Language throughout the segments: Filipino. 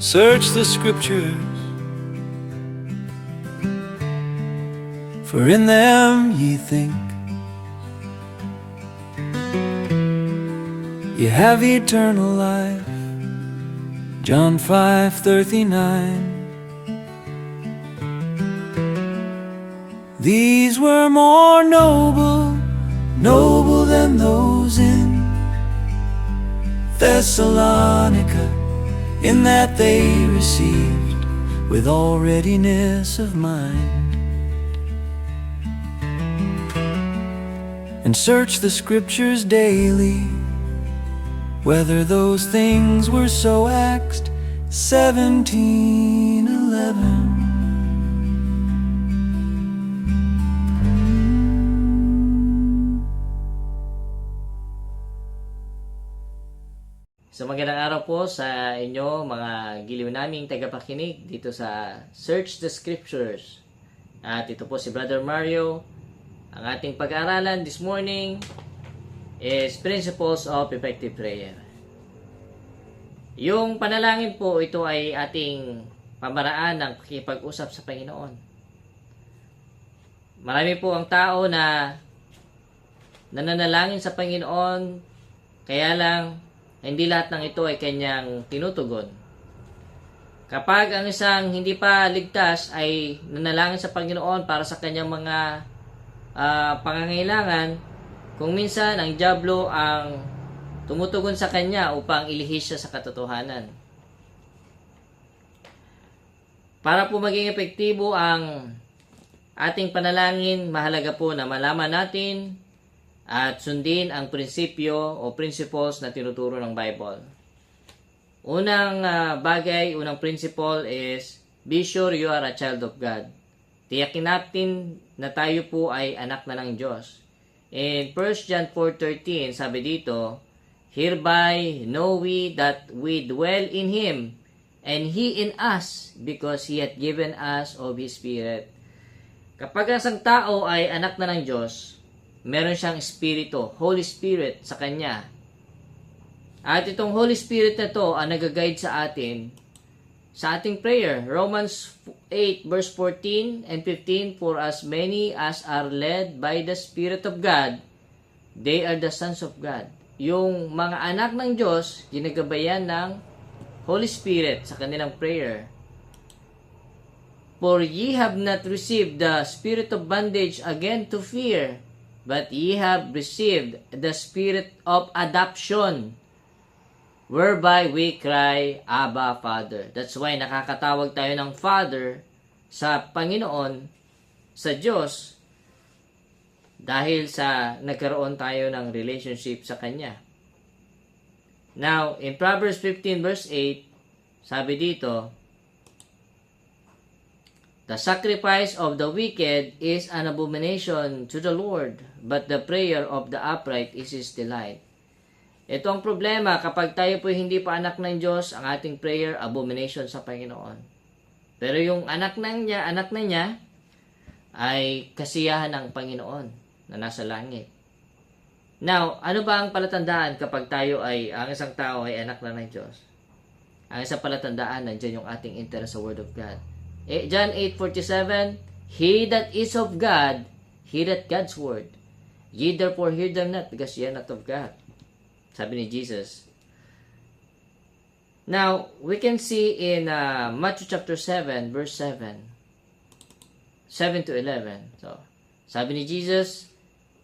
Search the scriptures, for in them ye think you have eternal life. John 5:39. These were more noble than those in Thessalonica, in that they received with all readiness of mind, and search the scriptures daily, whether those things were so. Acts 17:11. So magandang araw po sa inyo mga giliw naming tagapakinig dito sa Search the Scriptures. At ito po si Brother Mario. Ang ating pag-aaralan this morning is Principles of Effective Prayer. Yung panalangin po, ito ay ating pamaraan ng pakikipag-usap sa Panginoon. Marami po ang tao na nananalangin sa Panginoon, kaya lang hindi lahat ng ito ay kanyang tinutugon. Kapag ang isang hindi pa ligtas ay nanalangin sa Panginoon para sa kanyang mga pangangailangan, kung minsan ang dyablo ang tumutugon sa kanya upang ilihis siya sa katotohanan. Para po maging epektibo ang ating panalangin, mahalaga po na malaman natin at sundin ang prinsipyo o principles na tinuturo ng Bible. Unang unang principle is, be sure you are a child of God. Tiyakin natin na tayo po ay anak na ng Diyos. In 1 John 4:13, sabi dito, hereby know we that we dwell in Him, and He in us, because He hath given us of His Spirit. Kapag ang isang tao ay anak na ng Diyos, meron siyang Espiritu, Holy Spirit sa Kanya. At itong Holy Spirit na to ang nag-guide sa atin sa ating prayer. Romans 8 verse 14 and 15, for as many as are led by the Spirit of God, they are the sons of God. Yung mga anak ng Diyos, ginagabayan ng Holy Spirit sa kanilang prayer. For ye have not received the spirit of bondage again to fear, but ye have received the Spirit of adoption, whereby we cry, Abba, Father. That's why nakakatawag tayo ng Father sa Panginoon, sa Diyos, dahil sa nagkaroon tayo ng relationship sa Kanya. Now, in Proverbs 15 verse 8, sabi dito, the sacrifice of the wicked is an abomination to the Lord, but the prayer of the upright is His delight. Ito ang problema, kapag tayo po hindi pa anak ng Diyos, ang ating prayer, abomination sa Panginoon. Pero yung anak na niya, ay kasiyahan ng Panginoon na nasa langit. Now, ano ba ang palatandaan kapag ang isang tao ay anak na ng Diyos? Ang isang palatandaan, nandiyan yung ating interest sa Word of God. John 8:47, he that is of God, heareth God's word. Ye therefore hear them not, because ye are not of God. Sabi ni Jesus. Now, we can see in Matthew chapter 7, verse 7 to 11. So, sabi ni Jesus,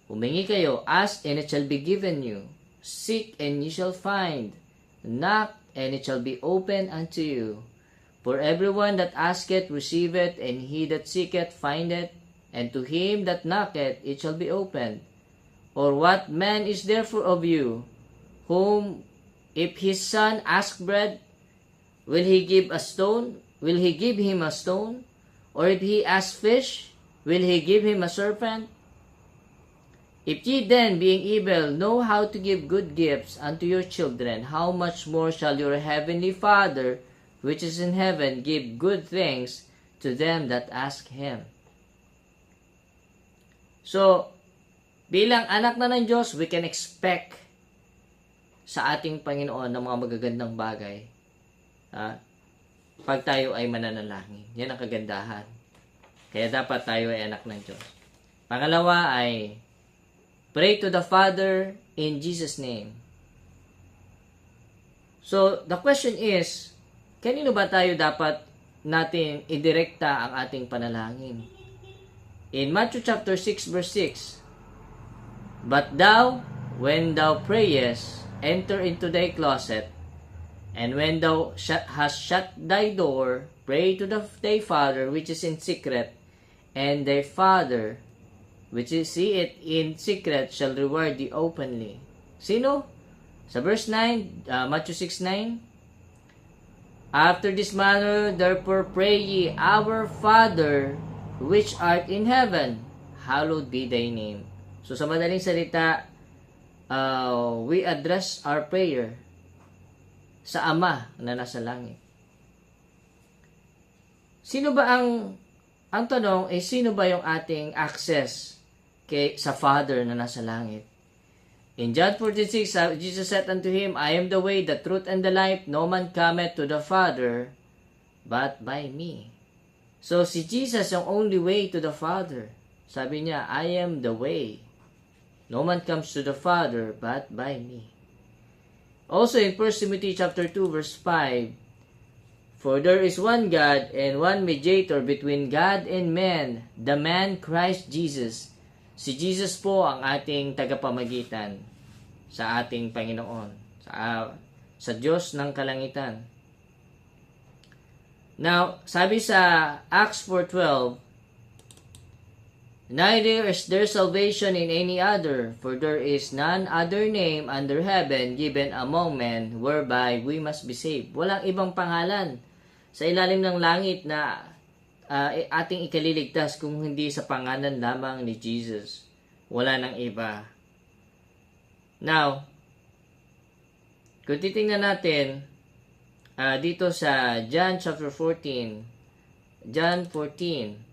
humingi kayo, ask and it shall be given you. Seek and ye shall find. Knock and it shall be opened unto you. For everyone that asketh receiveth, and he that seeketh findeth, and to him that knocketh it shall be opened. Or what man is therefore of you, whom if his son ask bread, will he give a stone? Will he give him a stone? Or if he ask fish, will he give him a serpent? If ye then, being evil, know how to give good gifts unto your children, how much more shall your heavenly Father, which is in heaven, give good things to them that ask Him. So, bilang anak na ng Diyos, we can expect sa ating Panginoon ng mga magagandang bagay. pag tayo ay mananalangin. Yan ang kagandahan. Kaya dapat tayo ay anak ng Diyos. Pangalawa ay pray to the Father in Jesus' name. So, the question is, kanino ba tayo dapat natin idirekta ang ating panalangin? In Matthew chapter 6 verse 6, But thou, when thou prayest, enter into thy closet, and when thou hast shut thy door, pray to thy Father which is in secret, and thy Father which is see it in secret shall reward thee openly. Sino? Sa verse 9, Matthew 6:9. After this manner, therefore pray ye, Our Father, which art in heaven, hallowed be thy name. So sa madaling salita, we address our prayer sa Ama na nasa langit. Sino ba ang tanong ay sino ba yung ating access sa Father na nasa langit? In John 14:6, Jesus said unto him, I am the way, the truth, and the life. No man cometh to the Father but by me. So, si Jesus yung only way to the Father. Sabi niya, I am the way. No man comes to the Father but by me. Also, in 1 Timothy chapter 2, verse 5, For there is one God and one mediator between God and man, the man Christ Jesus. Si Jesus po ang ating tagapamagitan sa ating Panginoon, sa Diyos ng kalangitan. Now, sabi sa Acts 4:12, Neither is there salvation in any other, for there is none other name under heaven given among men whereby we must be saved. Walang ibang pangalan sa ilalim ng langit na ating ikaliligtas kung hindi sa pangalan lamang ni Jesus. Wala nang iba. Now, kung titingnan natin dito sa John chapter 14, John 14,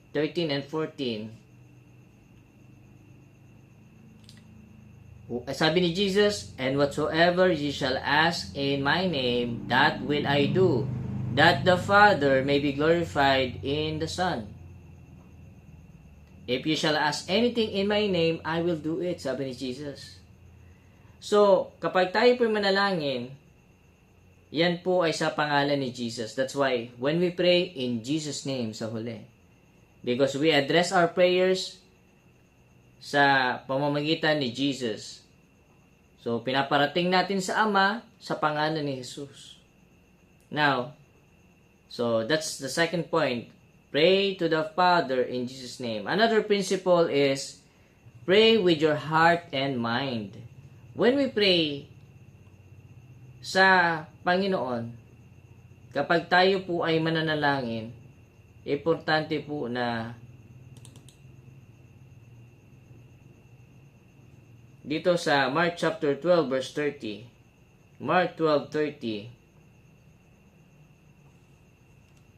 13 and 14, sabi ni Jesus, And whatsoever ye shall ask in my name, that will I do, that the Father may be glorified in the Son. If you shall ask anything in my name, I will do it, sabi ni Jesus. So, kapag tayo po manalangin, yan po ay sa pangalan ni Jesus. That's why, when we pray in Jesus' name sa huli, because we address our prayers sa pamamagitan ni Jesus. So, pinaparating natin sa Ama sa pangalan ni Jesus. Now, so that's the second point. Pray to the Father in Jesus' name. Another principle is pray with your heart and mind. When we pray sa Panginoon, kapag tayo po ay mananalangin, importante po na dito sa Mark chapter 12 verse 30, Mark 12:30,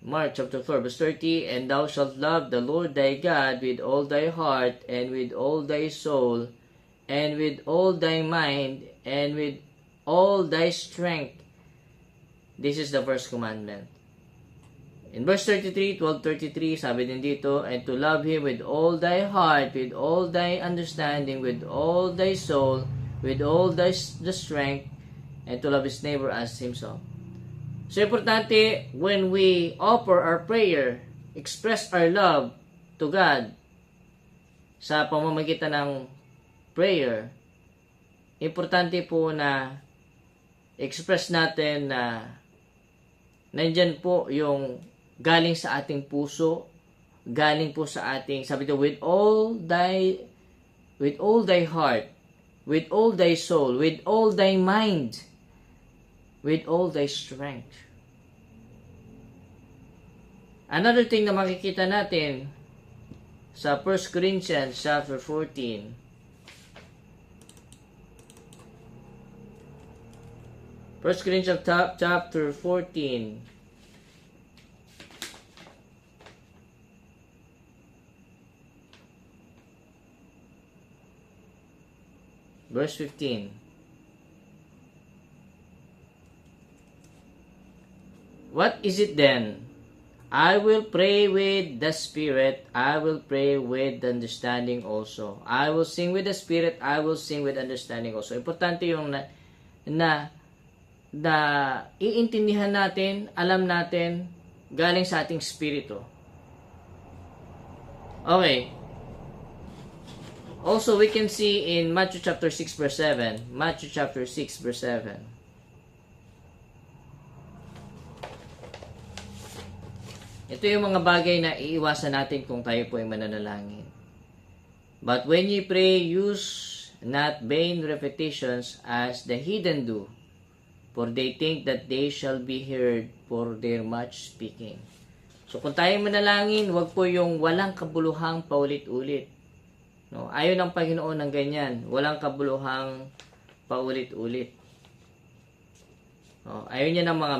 Mark chapter 4 verse 30, And thou shalt love the Lord thy God with all thy heart, and with all thy soul, and with all thy mind, and with all thy strength. This is the first commandment. In verse 33, 12:33, sabi din dito, And to love Him with all thy heart, with all thy understanding, with all thy soul, with all thy the strength, and to love his neighbor as himself. So, importante, when we offer our prayer, express our love to God sa pamamagitan ng prayer, importante po na express natin na nandyan po yung galing sa ating puso, galing po sa ating, sabi ito, with all thy heart, with all thy soul, with all thy mind, with all thy strength. Another thing na makikita natin sa 1 Corinthians chapter 14, chapter 14, verse 15. what is it then? I will pray with the Spirit. I will pray with understanding also. I will sing with the Spirit. I will sing with understanding also. Importante yung na iintindihan natin, alam natin, galing sa ating spirito. Okay. Also, we can see in Matthew chapter 6 verse 7. Matthew chapter 6 verse 7. Ito yung mga bagay na iiwasan natin kung tayo po ay mananalangin. But when ye pray, use not vain repetitions as the heathen do, for they think that they shall be heard for their much speaking. So kung tayo manalangin, wag po yung walang kabuluhang paulit-ulit. No, ayaw ng Panginoon ng ganyan, walang kabuluhang paulit-ulit. No, ayaw niya ng mga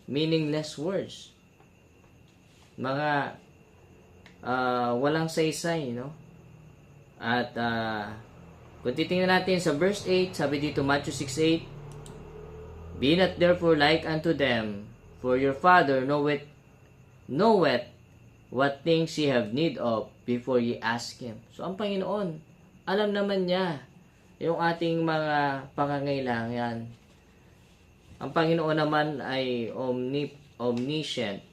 meaningless words. Mga walang saysay, no? At kung titingnan natin sa verse 8, sabi dito Matthew 6:8, be not therefore like unto them, for your Father knoweth what things ye have need of before ye ask Him. So ang Panginoon, alam naman niya yung ating mga pangangailangan. Ang Panginoon naman ay omniscient.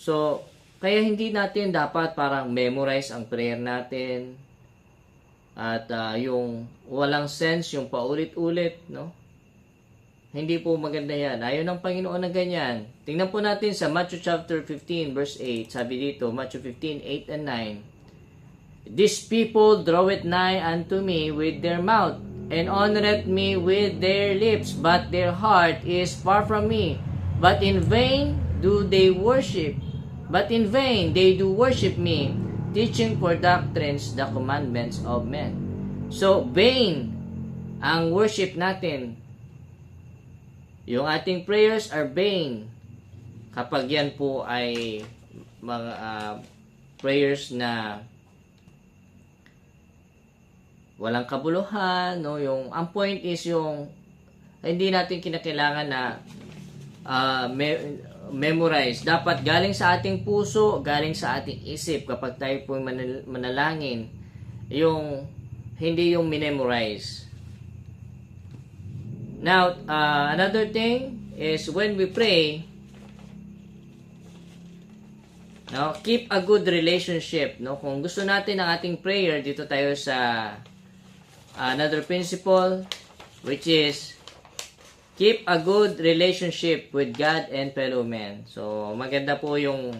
So, kaya hindi natin dapat parang memorize ang prayer natin at yung walang sense, yung paulit-ulit, no? Hindi po maganda yan. Ayaw ng Panginoon na ganyan. Tingnan po natin sa Matthew chapter 15 verse 8. Sabi dito, Matthew 15, 8 and 9. These people draw it nigh unto me with their mouth, and honoreth me with their lips, but their heart is far from me. But in vain they do worship me, teaching for doctrines the commandments of men. So, vain ang worship natin. Yung ating prayers are vain kapag yan po ay mga prayers na walang kabuluhan, no? Yung ang point is yung hindi natin kinakailangan na memorize. Dapat galing sa ating puso, galing sa ating isip kapag tayo po manalangin. Yung hindi yung minemorize. Now, another thing is when we pray, no, keep a good relationship, no? Kung gusto natin ang ating prayer, dito tayo sa another principle, which is keep a good relationship with God and fellow men. So, maganda po yung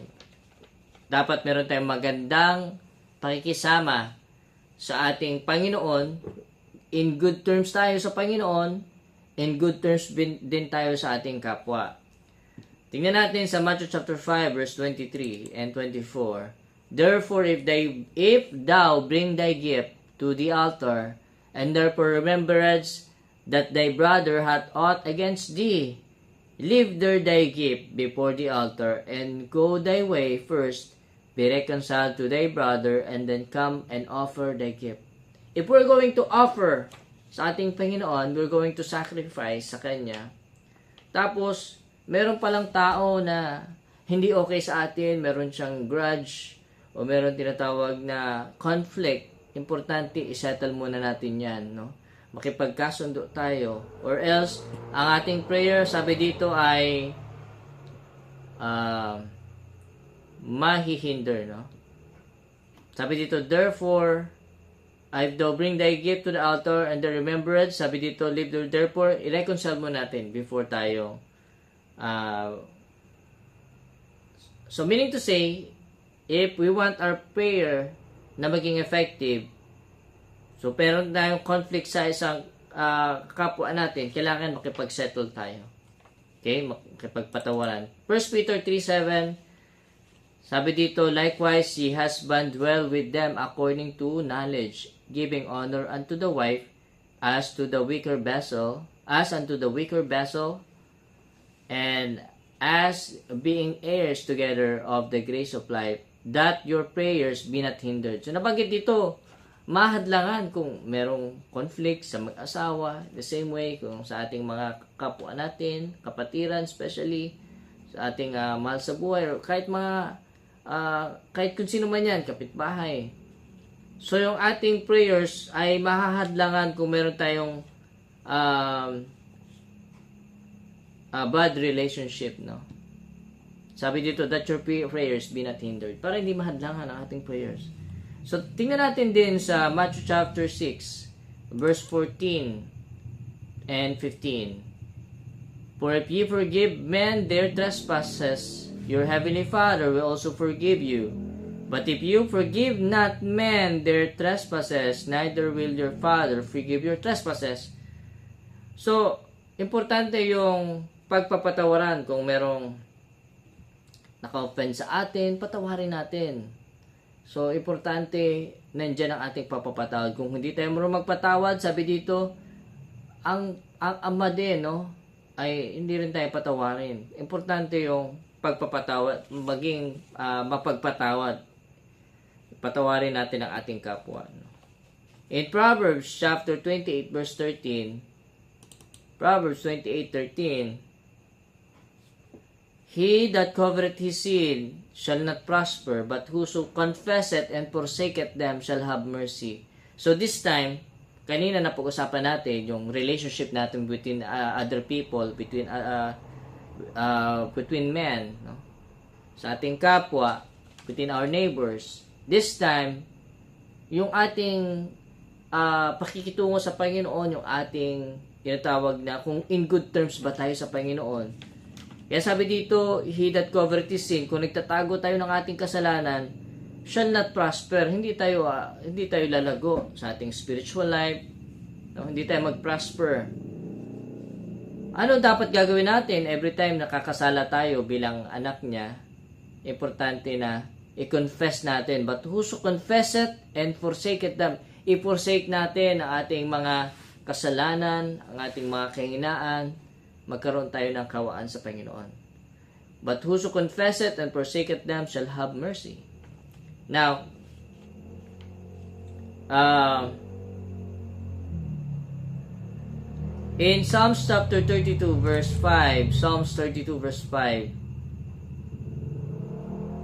dapat meron tayong magandang pakikisama sa ating Panginoon. In good terms tayo sa Panginoon, in good terms din tayo sa ating kapwa. Tingnan natin sa Matthew chapter 5 verse 23 and 24. Therefore, if thou bring thy gift to the altar, and therefore rememberest that thy brother hath aught against thee, leave there thy gift before the altar, and go thy way first, be reconciled to thy brother, and then come and offer thy gift. If we're going to offer sa ating Panginoon, we're going to sacrifice sa Kanya. Tapos, meron palang tao na hindi okay sa atin, meron siyang grudge, o meron tinatawag na conflict. Importante, isettle muna natin yan, no? Makipagkasundo tayo. Or else, ang ating prayer, sabi dito ay mahihinder, no? Sabi dito, therefore, if thou bring thy gift to the altar and the remembrance, sabi dito, leave there, therefore, i-reconcile mo natin before tayo. So, meaning to say, if we want our prayer na maging effective, so, pero tayong conflict sa isang kapwa natin, kailangan makipag-settle tayo. Okay? Makipagpatawaran. 1 Peter 3:7, sabi dito, likewise, ye husband dwell with them according to knowledge, giving honor unto the wife as unto the weaker vessel, and as being heirs together of the grace of life, that your prayers be not hindered. So, nabanggit dito, mahadlangan kung merong conflict sa mag-asawa, the same way kung sa ating mga kapwa natin, kapatiran especially, sa ating mahal sa buhay, or kahit mga, kahit kung sino man yan, kapitbahay. So, yung ating prayers ay mahahadlangan kung meron tayong bad relationship, no? Sabi dito, that your prayers be not hindered. Para hindi mahadlangan ang ating prayers. So, tingnan natin din sa Matthew chapter 6, verse 14 and 15. For if ye forgive men their trespasses, your heavenly Father will also forgive you. But if you forgive not men their trespasses, neither will your Father forgive your trespasses. So, importante yung pagpapatawaran. Kung merong naka-offend sa atin, patawarin natin. So, importante, nandyan ang ating papapatawad. Kung hindi tayo marunong magpatawad, sabi dito, ang ama din, no, ay hindi rin tayo patawarin. Importante yung pagpapatawad, maging mapagpatawad. Patawarin natin ang ating kapwa. No? In Proverbs chapter 28, verse 13, Proverbs 28:13, he that covereth his sin shall not prosper, but whoso confesseth and forsaketh them shall have mercy. So this time, kanina napag-usapan natin yung relationship natin between other people, between men, no? Sa ating kapwa, between our neighbors. This time, yung ating pakikitungo sa Panginoon, yung ating tinatawag na kung in good terms ba tayo sa Panginoon. Kaya sabi dito, he that covereth his sin, kung nagtatago tayo ng ating kasalanan, shall not prosper. Hindi tayo lalago sa ating spiritual life. No? Hindi tayo mag-prosper. Ano dapat gagawin natin every time nakakasala tayo bilang anak niya? Importante na i-confess natin. But whoso confesseth and forsaketh them, i-forsake natin ang ating mga kasalanan, ang ating mga kahinaan, magkaroon tayo ng kawaan sa Panginoon. But whoso confesseth and forsaketh them shall have mercy. Now, in Psalms chapter 32 verse 5, Psalms 32 verse 5.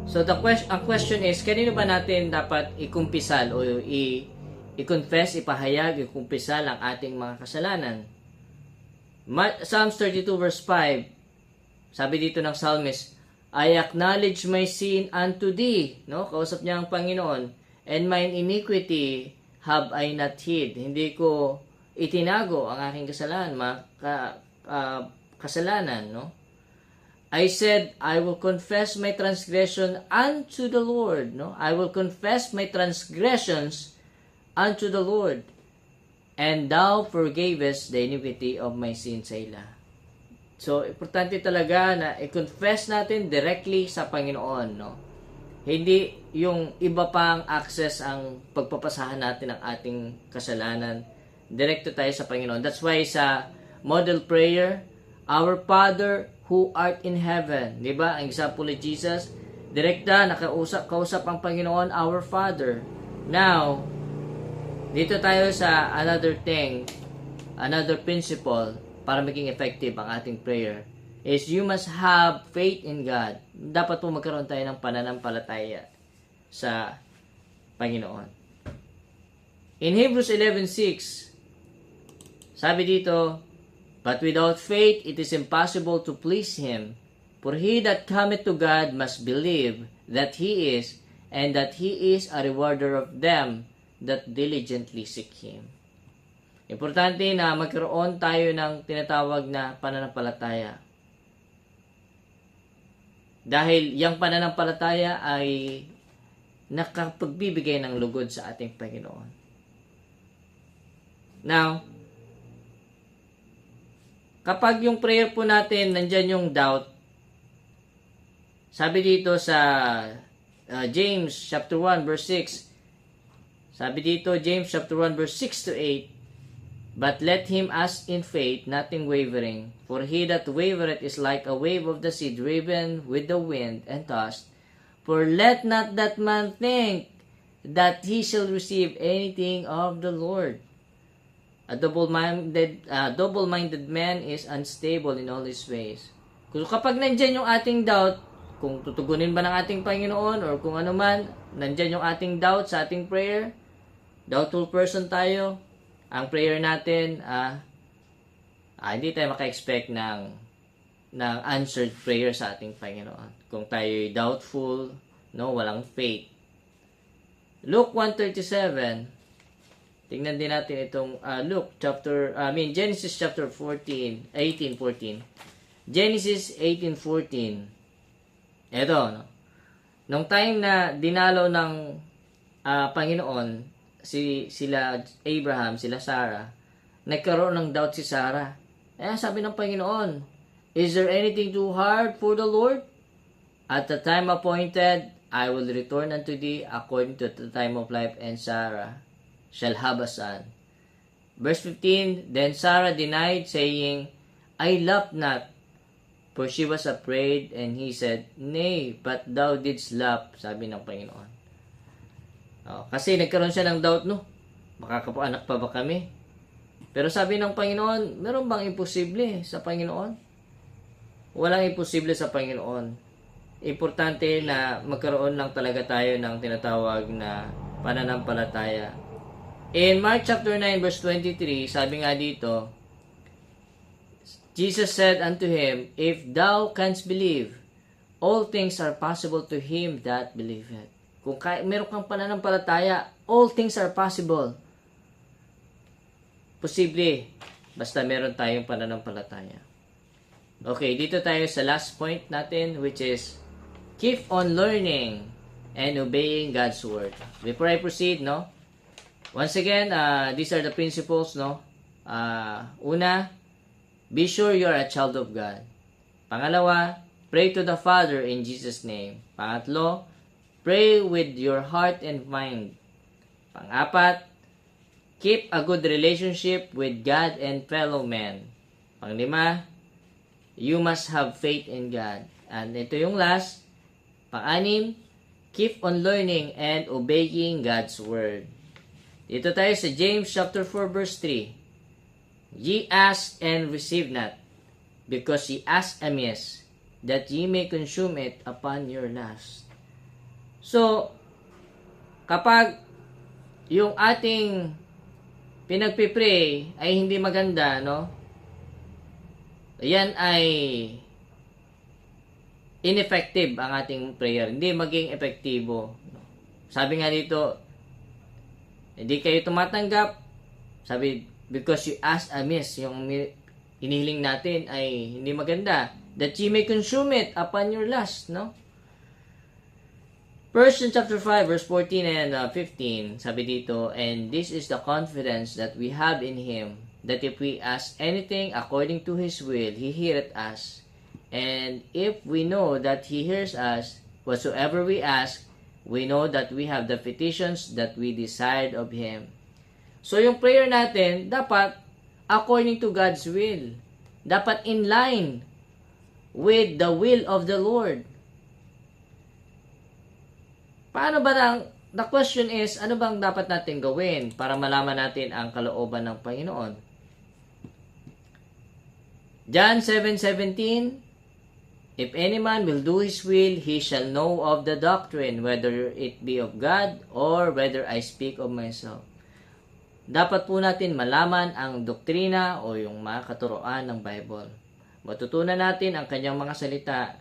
So ang question is, kanino ba natin dapat ikumpisal o i-confess, ipahayag, ikumpisal ang ating mga kasalanan? Psalms 32 verse 5, sabi dito ng psalmist, I acknowledge my sin unto thee, no? Kausap niya ang Panginoon, and mine iniquity have I not hid. Hindi ko itinago ang aking kasalanan, no? I said, I will confess my transgression unto the Lord, no? I will confess my transgressions unto the Lord. And thou forgavest the iniquity of my sin, Selah. So, importante talaga na i-confess natin directly sa Panginoon, no? Hindi yung iba pang access ang pagpapasahan natin ng ating kasalanan. Direkto tayo sa Panginoon. That's why sa model prayer, Our Father who art in heaven, di ba? Ang example ni Jesus, direkta, kausap ang Panginoon, our Father. Now, dito tayo sa another thing, another principle para maging effective ang ating prayer is you must have faith in God. Dapat po magkaroon tayo ng pananampalataya sa Panginoon. In Hebrews 11:6, sabi dito, but without faith it is impossible to please Him. For he that cometh to God must believe that He is, and that He is a rewarder of them that diligently seek Him. Importante na magkaroon tayo ng tinatawag na pananampalataya. Dahil yung pananampalataya ay nakapagbibigay ng lugod sa ating Panginoon. Now, kapag yung prayer po natin, nandyan yung doubt, sabi dito sa James chapter 1 verse 6, sabi dito, James chapter 1 verse 6 to 8, but let him ask in faith, nothing wavering, for he that wavereth is like a wave of the sea driven with the wind and tossed. For let not that man think that he shall receive anything of the Lord. A double-minded man is unstable in all his ways. Kung kapag nandyan yung ating doubt, kung tutugunin ba ng ating Panginoon or kung ano man, nandyan yung ating doubt sa ating prayer, doubtful person tayo, ang prayer natin, hindi tayo maka-expect ng answered prayer sa ating Panginoon. Kung tayo doubtful, no, walang faith. Luke 1:37. Tingnan din natin itong Genesis chapter 18:14. Genesis 18:14. Eto, no? Nung time na dinalaw ng Panginoon sila Abraham, sila Sarah, nagkaroon ng doubt si Sarah. Kaya sabi ng Panginoon, "Is there anything too hard for the Lord? At the time appointed, I will return unto thee according to the time of life, and Sarah shall have a son." Verse 15, Then Sarah denied, saying, I laughed not, for she was afraid. And he said, Nay, but thou didst laugh, sabi ng Panginoon. Kasi nagkaroon siya ng doubt, no? Makakapaanak pa ba kami? Pero sabi ng Panginoon, meron bang imposible sa Panginoon? Walang imposible sa Panginoon. Importante na magkaroon lang talaga tayo ng tinatawag na pananampalataya. In Mark chapter 9 verse 23, sabi nga dito, Jesus said unto him, If thou canst believe, all things are possible to him that believeth. Kung meron kang pananampalataya, all things are possible. Posible, basta meron tayong pananampalataya. Okay, dito tayo sa last point natin, which is, keep on learning and obeying God's word. Before I proceed, no? Once again, these are the principles, no? Una, be sure you are a child of God. Pangalawa, pray to the Father in Jesus' name. Pangatlo, pray with your heart and mind. Pang-apat, keep a good relationship with God and fellow men. Pang-lima, you must have faith in God. And ito yung last, pang-anim, keep on learning and obeying God's word. Dito tayo sa James chapter 4 verse 3. Ye ask and receive not, because ye ask amiss, that ye may consume it upon your lust. So, kapag yung ating pinagpipray ay hindi maganda, no? Yan ay ineffective ang ating prayer. Hindi maging epektibo. Sabi nga dito, hindi kayo tumatanggap. Sabi, because you ask amiss, yung inihiling natin ay hindi maganda. That ye may consume it upon your lust, no? 1 chapter 5, verse 14 and 15, sabi dito, And this is the confidence that we have in Him, that if we ask anything according to His will, He heareth us. And if we know that He hears us, whatsoever we ask, we know that we have the petitions that we desired of Him. So yung prayer natin, dapat according to God's will. Dapat in line with the will of the Lord. Paano ba the question is, ano bang dapat natin gawin para malaman natin ang kalooban ng Panginoon? John 7:17, If any man will do his will, he shall know of the doctrine, whether it be of God or whether I speak of myself. Dapat po natin malaman ang doktrina o yung mga katuroan ng Bible. Matutunan natin ang kanyang mga salita.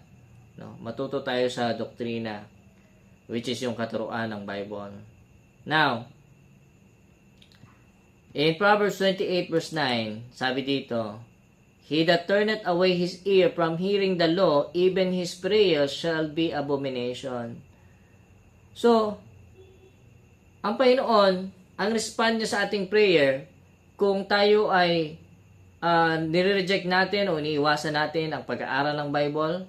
No? Matuto tayo sa doktrina, which is yung katuroan ng Bible. Now, in Proverbs 28 verse 9, sabi dito, He that turneth away his ear from hearing the law, even his prayers shall be abomination. So, ang Panginoon, ang respond niya sa ating prayer, kung tayo ay nire-reject natin o iniiwasan natin ang pag-aaral ng Bible,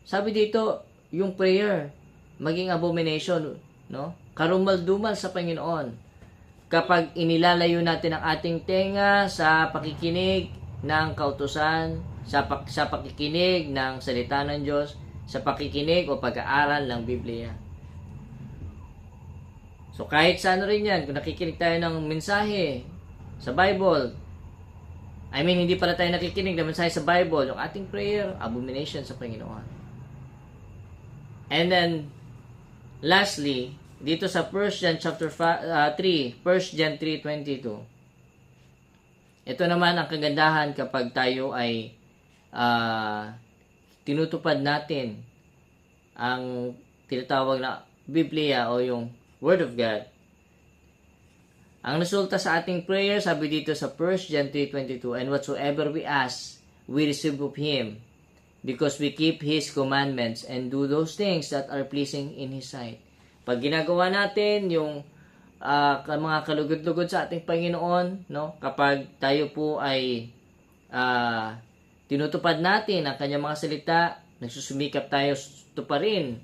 sabi dito, yung prayer, maging abomination, no? Karumal-dumal sa Panginoon. Kapag inilalayo natin ang ating tenga sa pakikinig ng kautusan, sa pakikinig ng salita ng Diyos, sa pakikinig o pag-aaral ng Biblia. So kahit sa ano rin yan, kung nakikinig tayo ng mensahe sa Bible, hindi pala tayo nakikinig ng mensahe sa Bible, yung ating prayer, abomination sa Panginoon. And then, lastly, dito sa 1 John chapter 3, 1 John 3:22. Ito naman ang kagandahan kapag tayo ay tinutupad natin ang tinatawag na Biblia o yung Word of God. Ang resulta sa ating prayer, sabi dito sa 1 John 3:22, and whatsoever we ask, we receive of Him, because we keep His commandments and do those things that are pleasing in His sight. Pag ginagawa natin yung mga kalugod-lugod sa ating Panginoon, no? Kapag tayo po ay tinutupad natin ang kanyang mga salita, nagsusumikap tayo tuparin,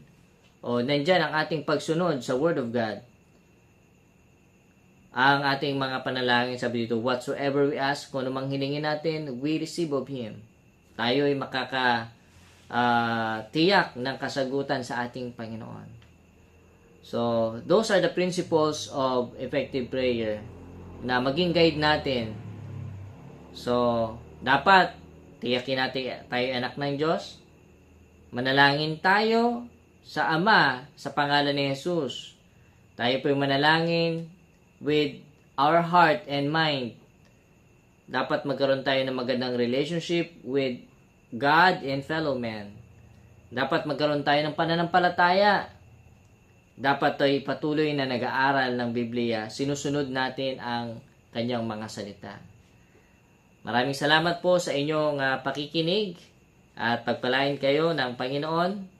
o nandyan ang ating pagsunod sa Word of God, ang ating mga panalangin, sabi dito, whatsoever we ask, kung anumang hiningin natin, we receive of Him. Tayo ay tiyak ng kasagutan sa ating Panginoon. So, those are the principles of effective prayer na maging guide natin. So, dapat tiyakin natin tayo anak ng Diyos. Manalangin tayo sa Ama sa pangalan ni Jesus. Tayo po manalangin with our heart and mind. Dapat magkaroon tayo ng magandang relationship with God and fellow men. Dapat magkaroon tayo ng pananampalataya. Dapat tayo patuloy na nag-aaral ng Biblia. Sinusunod natin ang kanyang mga salita. Maraming salamat po sa inyong pakikinig at pagpalain kayo ng Panginoon.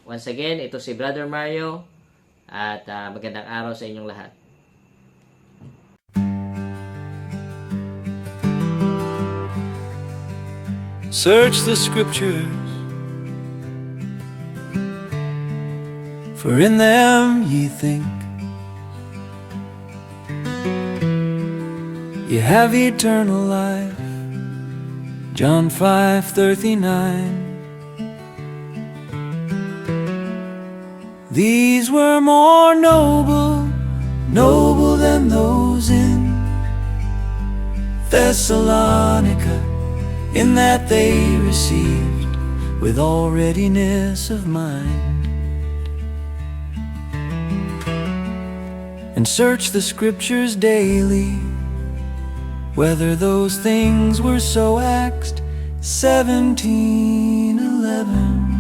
Once again, ito si Brother Mario at magandang araw sa inyong lahat. Search the scriptures, for in them ye think ye have eternal life. John 5:39. These were more noble than those in Thessalonica, in that they received with all readiness of mind, and search the scriptures daily, whether those things were so. Acts 17:11.